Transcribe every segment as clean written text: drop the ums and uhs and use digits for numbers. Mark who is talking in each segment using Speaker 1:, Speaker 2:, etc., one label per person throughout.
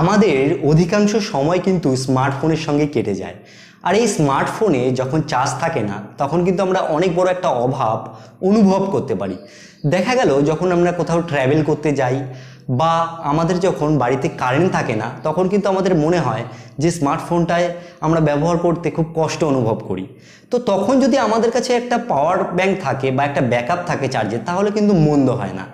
Speaker 1: আমাদের অধিকাংশ সময় কিন্তু স্মার্টফোনের সঙ্গে কেটে যায়। আর এই স্মার্টফোনে যখন চার্জ থাকে না তখন কিন্তু আমরা অনেক বড় একটা অভাব অনুভব করতে পারি। দেখা গেল যখন আমরা কোথাও ট্র্যাভেল করতে যাই বা আমাদের যখন বাড়িতে কারেন্ট থাকে না তখন কিন্তু আমাদের মনে হয় যে স্মার্টফোনটায় আমরা ব্যবহার করতে খুব কষ্ট অনুভব করি। তো তখন যদি আমাদের কাছে একটা পাওয়ার ব্যাংক থাকে বা একটা ব্যাকআপ থাকে চার্জের, তাহলে কিন্তু মন্দ হয় না।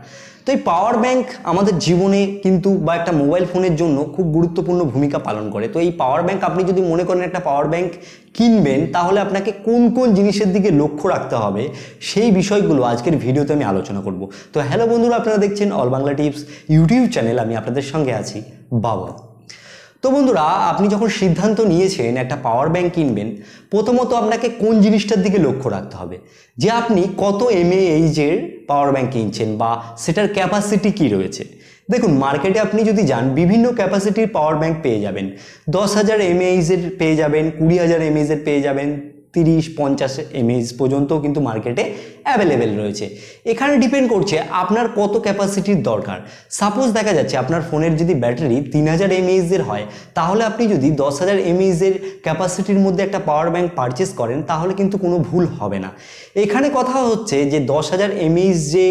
Speaker 1: তো এই পাওয়ার ব্যাংক আমাদের জীবনে কিন্তু বা একটা মোবাইল ফোনের জন্য খুব গুরুত্বপূর্ণ ভূমিকা পালন করে। তো এই পাওয়ার ব্যাংক আপনি যদি মনে করেন একটা পাওয়ার ব্যাংক কিনবেন, তাহলে আপনাকে কোন কোন জিনিসের দিকে লক্ষ্য রাখতে হবে সেই বিষয়গুলো আজকের ভিডিওতে আমি আলোচনা করব। তো হ্যালো বন্ধুরা, আপনারা দেখছেন all Bangla tips YouTube channel. আমি আপনাদের সঙ্গে আছি বাবর। তো বন্ধুরা, আপনি যখন সিদ্ধান্ত নিয়েছেন একটা পাওয়ার ব্যাংক কিনবেন, প্রথমত আপনাকে কোন জিনিসটার দিকে লক্ষ্য রাখতে হবে যে আপনি কত এমএএইচের পাওয়ার ব্যাংক কিনছেন বা সেটার ক্যাপাসিটি কি রয়েছে। দেখুন, মার্কেটে আপনি যদি যান বিভিন্ন ক্যাপাসিটির পাওয়ার ব্যাংক পেয়ে যাবেন। 10,000 এমএএইচের পেয়ে যাবেন, 20,000 এমএএইচের পেয়ে যাবেন, 30-50 এমএএইচ পর্যন্ত কিন্তু মার্কেটে অ্যাভেলেবেল রয়েছে। এখানে ডিপেন্ড করছে আপনার কত ক্যাপাসিটির দরকার। সাপোজ দেখা যাচ্ছে আপনার ফোনের যদি ব্যাটারি 3000 এমএএইচের হয়, তাহলে আপনি যদি 10,000 এমএএইচের ক্যাপাসিটির মধ্যে একটা পাওয়ার ব্যাংক পারচেস করেন তাহলে কিন্তু কোনো ভুল হবে না। এখানে কথা হচ্ছে যে 10,000 এমএএইচ যে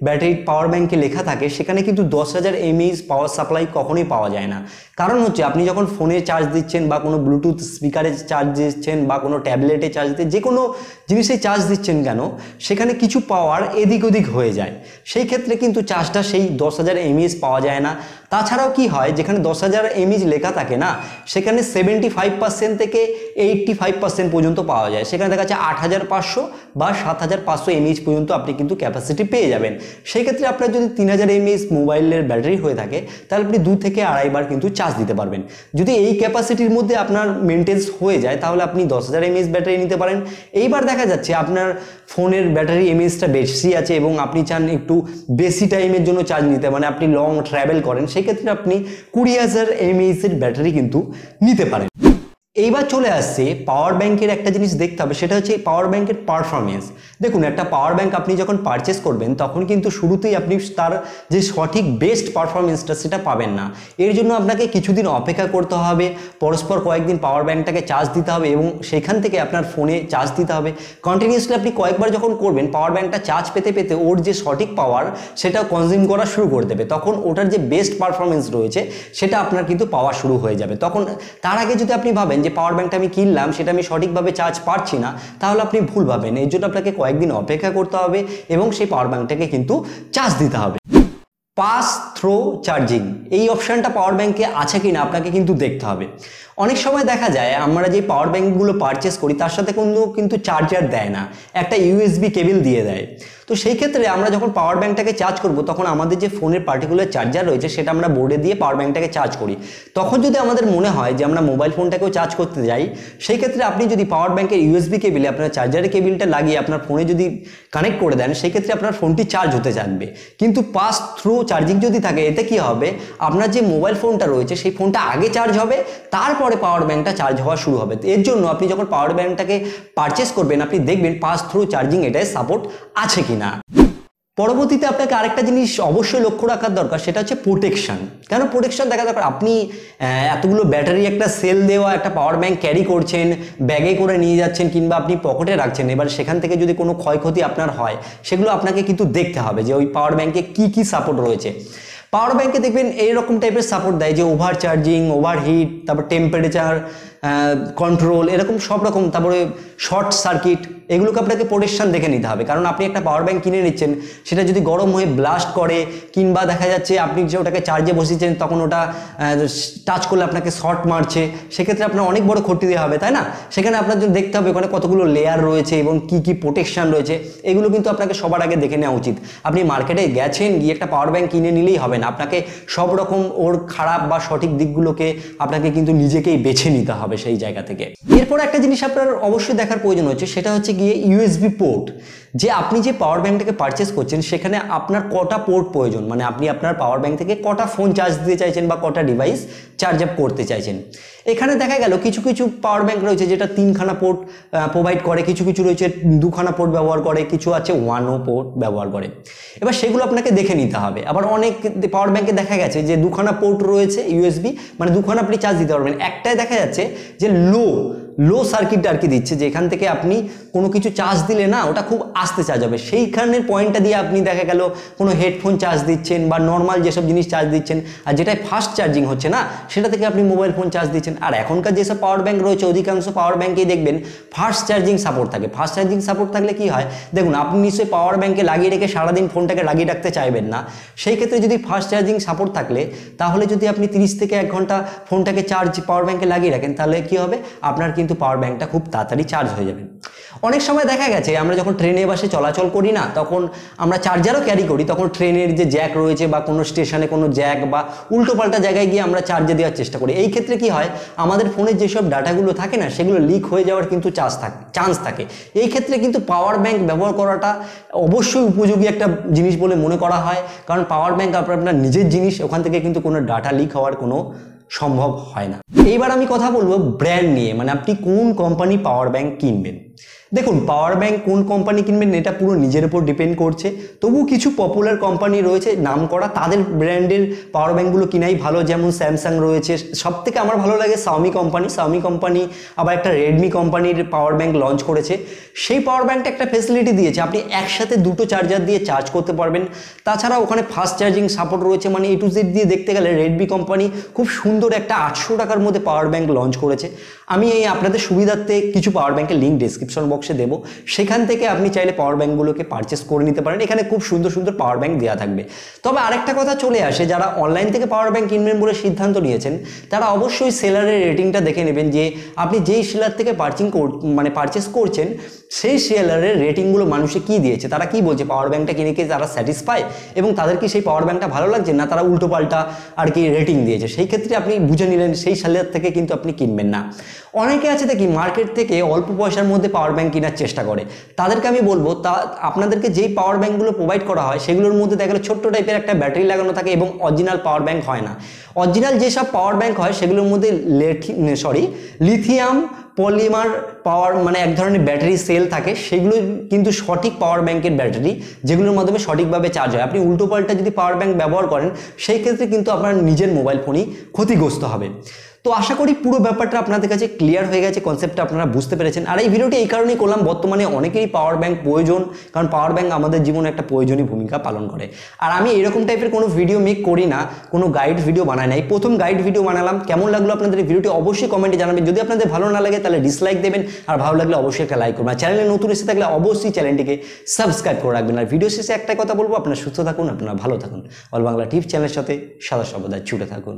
Speaker 1: ব্যাটারি পাওয়ার ব্যাংকে লেখা থাকে সেখানে কিন্তু 10,000 এমএএইচ পাওয়ার সাপ্লাই কখনোই পাওয়া যায় না। কারণ হচ্ছে আপনি যখন ফোনে চার্জ দিচ্ছেন বা কোনো ব্লুটুথ স্পিকারে চার্জ দিচ্ছেন বা কোনো ট্যাবলেটে চার্জ দিচ্ছেন, যে কোনো জিনিসে চার্জ দিচ্ছেন কেন, সেখানে কিছু পাওয়ার এদিক ওদিক হয়ে যায়। সেই ক্ষেত্রে কিন্তু চার্জটা সেই 10,000 এমএএইচ পাওয়া যায় না। তাছাড়াও কি হয়, যেখানে 10,000 এমএএইচ লেখা থাকে না সেখানে 75% থেকে 85% পর্যন্ত পাওয়া যায়। সেখানে দেখা যাচ্ছে 8,500 বা 7,500 এমএএইচ পর্যন্ত আপনি কিন্তু ক্যাপাসিটি পেয়ে যাবেন। সেই ক্ষেত্রে আপনার যদি 3,000 এমএএইচ মোবাইলের ব্যাটারি হয়ে থাকে তাহলে আপনি 2 থেকে আড়াই বার কিন্তু চার্জ দিতে পারবেন। যদি এই ক্যাপাসিটির মধ্যে আপনার মেনটেন্স হয়ে যায় তাহলে আপনি 10,000 এমএএইচ ব্যাটারি নিতে পারেন। এইবার দেখা যাচ্ছে আপনার ফোনের ব্যাটারি এমএএইচটা বেশি আছে এবং আপনি চান একটু বেশি টাইমের জন্য চার্জ নিতে, মানে আপনি লং ট্রাভেল করেন, সেই ক্ষেত্রে আপনি 20,000 এমএএইচের ব্যাটারি কিন্তু নিতে পারেন। এইবার চলে আসছে পাওয়ার ব্যাংকের একটা জিনিস দেখতে হবে, সেটা হচ্ছে পাওয়ার ব্যাংকের পারফরমেন্স। দেখুন, একটা পাওয়ার ব্যাংক আপনি যখন পারচেস করবেন তখন কিন্তু শুরুতেই আপনি তার যে সঠিক বেস্ট পারফরমেন্সটা সেটা পাবেন না। এর জন্য আপনাকে কিছুদিন অপেক্ষা করতে হবে, পরস্পর কয়েকদিন পাওয়ার ব্যাংকটাকে চার্জ দিতে হবে এবং সেখান থেকে আপনার ফোনে চার্জ দিতে হবে। কন্টিনিউসলি আপনি কয়েকবার যখন করবেন, পাওয়ার ব্যাংকটা চার্জ পেতে পেতে ওর যে সঠিক পাওয়ার সেটা কনজিউম করা শুরু করে দেবে। তখন ওটার যে বেস্ট পারফরমেন্স রয়েছে সেটা আপনার কিন্তু পাওয়া শুরু হয়ে যাবে। তখন তার আগে যদি আপনি ভাবেন যে পাওয়ার ব্যাংকটা আমি কিনলাম সেটা আমি সঠিকভাবে চার্জ পাচ্ছি না, তাহলে আপনি ভুল ভাবেন। এর জন্য আপনাকে কয়েকদিন অপেক্ষা করতে হবে এবং সেই পাওয়ার ব্যাংকটাকে কিন্তু চার্জ দিতে হবে। পাস থ্রো চার্জিং, এই অপশানটা পাওয়ার ব্যাংকে আছে কিনা আপনাকে কিন্তু দেখতে হবে। অনেক সময় দেখা যায় আমরা যে পাওয়ার ব্যাংকগুলো পারচেস করি তার সাথে কিন্তু চার্জার দেয় না, একটা ইউএসবি কেবল দিয়ে দেয়। তো সেই ক্ষেত্রে আমরা যখন পাওয়ার ব্যাংকটাকে চার্জ করব তখন আমাদের যে ফোনের পার্টিকুলার চার্জার রয়েছে সেটা আমরা বোর্ডে দিয়ে পাওয়ার ব্যাংকটাকে চার্জ করি। তখন যদি আমাদের মনে হয় যে আমরা মোবাইল ফোনটাকেও চার্জ করতে যাই, সেই ক্ষেত্রে আপনি যদি পাওয়ার ব্যাংকের ইউএসবি কেবলে আপনার চার্জারের কেবলটা লাগিয়ে আপনার ফোনে যদি কানেক্ট করে দেন, সেই ক্ষেত্রে আপনার ফোনটি চার্জ হতে থাকবে। কিন্তু পাস থ্রু চার্জিং যদি থাকে, এতে কি হবে, আপনার যে মোবাইল ফোনটা রয়েছে সেই ফোনটা আগে চার্জ হবে, তারপরে পাওয়ার ব্যাংকটা চার্জ হওয়া শুরু হবে। এর জন্য আপনি যখন পাওয়ার ব্যাংকটাকে পারচেস করবেন আপনি দেখবেন পাস থ্রু চার্জিং এটাই সাপোর্ট আছে কিনা। পরবর্তীতে আপনাকে আরেকটা জিনিস অবশ্যই লক্ষ্য রাখার দরকার, সেটা হচ্ছে প্রোটেকশন। কেন প্রোটেকশন দেখা দরকার? আপনি এতগুলো ব্যাটারি একটা সেল দেওয়া একটা পাওয়ার ব্যাংক ক্যারি করছেন, ব্যাগে করে নিয়ে যাচ্ছেন কিংবা আপনি পকেটে রাখছেন। এবার সেখান থেকে যদি কোনো ক্ষয়ক্ষতি আপনার হয় সেগুলো আপনাকে কিন্তু দেখতে হবে যে ওই পাওয়ার ব্যাংকে কি কি সাপোর্ট রয়েছে। পাওয়ার ব্যাংকে দেখবেন এইরকম টাইপের সাপোর্ট দেয় যে ওভার চার্জিং, ওভার হিট, তারপর টেম্পারেচার কন্ট্রোল, এরকম সব রকম, তারপরে শর্ট সার্কিট, এগুলোকে আপনাকে প্রোটেকশন দেখে নিতে হবে। কারণ আপনি একটা পাওয়ার ব্যাংক কিনে নিচ্ছেন, সেটা যদি গরম হয়ে ব্লাস্ট করে কিংবা দেখা যাচ্ছে আপনি যে ওটাকে চার্জে বসিয়েছেন তখন ওটা টাচ করলে আপনাকে শর্ট মারছে, সেক্ষেত্রে আপনার অনেক বড় ক্ষতি দেওয়া হবে, তাই না? সেখানে আপনার জন্য দেখতে হবে ওখানে কতগুলো লেয়ার রয়েছে এবং কি কি প্রোটেকশন রয়েছে, এগুলো কিন্তু আপনাকে সবার আগে দেখে নেওয়া উচিত। আপনি মার্কেটে গেছেন, গিয়ে একটা পাওয়ার ব্যাংক কিনে নিলেই হবে না, আপনাকে সব রকম ওর খারাপ বা সঠিক দিকগুলোকে আপনাকে কিন্তু নিজেকেই বেছে নিতে হবে। হবে সেই জায়গা থেকে। এরপর একটা জিনিস আপনার অবশ্যই দেখার প্রয়োজন হচ্ছে, সেটা হচ্ছে গিয়ে ইউএসবি পোর্ট। যে আপনি যে পাওয়ার ব্যাংকটাকে পারচেস করছেন সেখানে আপনার কটা পোর্ট প্রয়োজন, মানে আপনি আপনার পাওয়ার ব্যাংক থেকে কটা ফোন চার্জ দিতে চাইছেন বা কটা ডিভাইস চার্জ আপ করতে চাইছেন। এখানে দেখা গেল কিছু কিছু পাওয়ার ব্যাংক রয়েছে যেটা 3খানা পোর্ট প্রোভাইড করে, কিছু কিছু রয়েছে 2খানা পোর্ট ব্যবহার করে, কিছু আছে 1ও পোর্ট ব্যবহার করে। এবার সেগুলো আপনাকে দেখে নিতে হবে। আবার অনেক পাওয়ার ব্যাংকে দেখা গেছে যে 2খানা পোর্ট রয়েছে ইউএসবি, মানে 2খানা আপনি চার্জ দিতে পারবেন। একটাই দেখা যাচ্ছে যে লো সার্কিট আর কি দিচ্ছে, যে এখান থেকে আপনি কোনো কিছু চার্জ দিলে না ওটা খুব আস্তে চার্জ হবে। সেইখানের পয়েন্টটা দিয়ে আপনি দেখা গেল কোনো হেডফোন চার্জ দিচ্ছেন বা নর্মাল যেসব জিনিস চার্জ দিচ্ছেন, আর যেটাই ফাস্ট চার্জিং হচ্ছে না সেটা থেকে আপনি মোবাইল ফোন চার্জ দিচ্ছেন। আর এখনকার যেসব পাওয়ার ব্যাংক রয়েছে অধিকাংশ পাওয়ার ব্যাংকেই দেখবেন ফাস্ট চার্জিং সাপোর্ট থাকে। ফাস্ট চার্জিং সাপোর্ট থাকলে কি হয়, দেখুন আপনি নিশ্চয়ই পাওয়ার ব্যাংকে লাগিয়ে রেখে সারাদিন ফোনটাকে লাগিয়ে রাখতে চাইবেন না। সেই ক্ষেত্রে যদি ফাস্ট চার্জিং সাপোর্ট থাকলে, তাহলে যদি আপনি 30 থেকে 1 ঘন্টা ফোনটাকে চার্জ পাওয়ার ব্যাংকে লাগিয়ে রাখেন, তাহলে কি হবে, আপনার কিন্তু পাওয়ার ব্যাংকটা খুব তাড়াতাড়ি চার্জ হয়ে যাবে। অনেক সময় দেখা গেছে আমরা যখন ট্রেনে বাসে চলাচল করি না, তখন আমরা চার্জারও ক্যারি করি, তখন ট্রেনের যে জ্যাক রয়েছে বা কোনো স্টেশনে কোনো জ্যাক বা উল্টোপাল্টা জায়গায় গিয়ে আমরা চার্জে দেওয়ার চেষ্টা করি। এই ক্ষেত্রে কি হয়, আমাদের ফোনের যেসব ডাটাগুলো থাকে না সেগুলো লিক হয়ে যাওয়ার কিন্তু চান্স থাকে। এই ক্ষেত্রে কিন্তু পাওয়ার ব্যাংক ব্যবহার করাটা অবশ্যই উপযোগী একটা জিনিস বলে মনে করা হয়, কারণ পাওয়ার ব্যাংক আপনার নিজের জিনিস, ওখান থেকে কিন্তু কোনো ডাটা লিক হওয়ার কোনো সম্ভব হয় না। এইবার আমি কথা বলবো ব্র্যান্ড নিয়ে, মানে আপনি কোন কোম্পানি পাওয়ার ব্যাংক কিনবেন। দেখুন পাওয়ার ব্যাংক কোন কোম্পানি কিনবেন এটা পুরো নিজের উপর ডিপেন্ড করছে। তবু কিছু পপুলার কোম্পানি রয়েছে নাম করা, তাদের ব্র্যান্ডের পাওয়ার ব্যাংকগুলো কিনাই ভালো। যেমন স্যামসাং রয়েছে, সবথেকে আমার ভালো লাগে শাওমি কোম্পানি। আবার একটা রেডমি কোম্পানির পাওয়ার ব্যাংক লঞ্চ করেছে। সেই পাওয়ার ব্যাংকটা একটা ফেসিলিটি দিয়েছে, আপনি একসাথে 2টো চার্জার দিয়ে চার্জ করতে পারবেন। তাছাড়া ওখানে ফাস্ট চার্জিং সাপোর্ট রয়েছে, মানে A to Z দিয়ে দেখতে গেলে রেডমি কোম্পানি খুব সুন্দর একটা 800 টাকার মধ্যে পাওয়ার ব্যাংক লঞ্চ করেছে। আমি এই আপনাদের সুবিধার্থে কিছু পাওয়ার ব্যাংকের লিঙ্ক ডেসক্রিপশন বক্সে দেবো, সেখান থেকে আপনি চাইলে পাওয়ার ব্যাংকগুলোকে পারচেস করে নিতে পারেন। এখানে খুব সুন্দর সুন্দর পাওয়ার ব্যাংক দেওয়া থাকবে। তবে আরেকটা কথা চলে আসে, যারা অনলাইন থেকে পাওয়ার ব্যাংক কিনবেন বলে সিদ্ধান্ত নিয়েছেন, তারা অবশ্যই সেলারের রেটিংটা দেখে নেবেন, যে আপনি যেই সেলার থেকে পারচেস করছেন সেই সেলারের রেটিংগুলো মানুষে কি দিয়েছে, তারা কি বলছে, পাওয়ার ব্যাংকটা কিনে কি তারা স্যাটিসফাই এবং তাদের কি সেই পাওয়ার ব্যাংকটা ভালো লাগছে, না তারা উল্টোপাল্টা আর কি রেটিং দিয়েছে। সেই ক্ষেত্রে আপনি বুঝে নিলেন, সেই সেলার থেকে কিন্তু আপনি কিনবেন না। অনেকে আছে দেখি মার্কেট থেকে অল্প পয়সার মধ্যে পাওয়ার ব্যাংক কেনার চেষ্টা করে, তাদেরকে আমি বলবো আপনাদেরকে যেই পাওয়ার ব্যাংকগুলো প্রোভাইড করা হয় সেগুলোর মধ্যে দেখা গেলো ছোট্ট টাইপের একটা ব্যাটারি লাগানো থাকে এবং অরিজিনাল পাওয়ার ব্যাংক হয় না। অরিজিনাল যেসব পাওয়ার ব্যাংক হয় সেগুলোর মধ্যে লিথিয়াম পলিমার পাওয়ার মানে এক ধরনের ব্যাটারি সেল থাকে, সেগুলো কিন্তু সঠিক পাওয়ার ব্যাংকের ব্যাটারি, যেগুলোর মাধ্যমে সঠিকভাবে চার্জ হয়। আপনি উল্টোপাল্টা যদি পাওয়ার ব্যাংক ব্যবহার করেন সেই ক্ষেত্রে কিন্তু আপনার নিজের মোবাইল ফোনই ক্ষতিগ্রস্ত হবে। তো আশা করি পুরো ব্যাপারটা আপনাদের কাছে ক্লিয়ার হয়ে গেছে, কনসেপ্টটা আপনারা বুঝতে পেরেছেন। আর এই ভিডিওটি এই কারণেই করলাম, বর্তমানে অনেকেরই পাওয়ার ব্যাংক প্রয়োজন, কারণ পাওয়ার ব্যাংক আমাদের জীবনে একটা প্রয়োজনীয় ভূমিকা পালন করে। আর আমি এরকম টাইপের কোনো ভিডিও মেক করি না, কোনো গাইড ভিডিও বানাই নাই, প্রথম গাইড ভিডিও বানালাম। কেমন লাগলো আপনাদের এই ভিডিওটি অবশ্যই কমেন্টে জানাবেন। যদি আপনাদের ভালো না লাগে তাহলে ডিসলাইক দেবেন, আর ভালো লাগলে অবশ্যই একটা লাইক করবেন। আর চ্যানেলে নতুন এসে থাকলে অবশ্যই চ্যানেলটিকে সাবস্ক্রাইব করে রাখবেন। আর ভিডিও শেষে একটাই কথা বলবো, আপনারা সুস্থ থাকুন, আপনারা ভালো থাকুন, অল বাংলা টিপস চ্যানেলের সাথে সদা সর্বদা ছুটে থাকুন।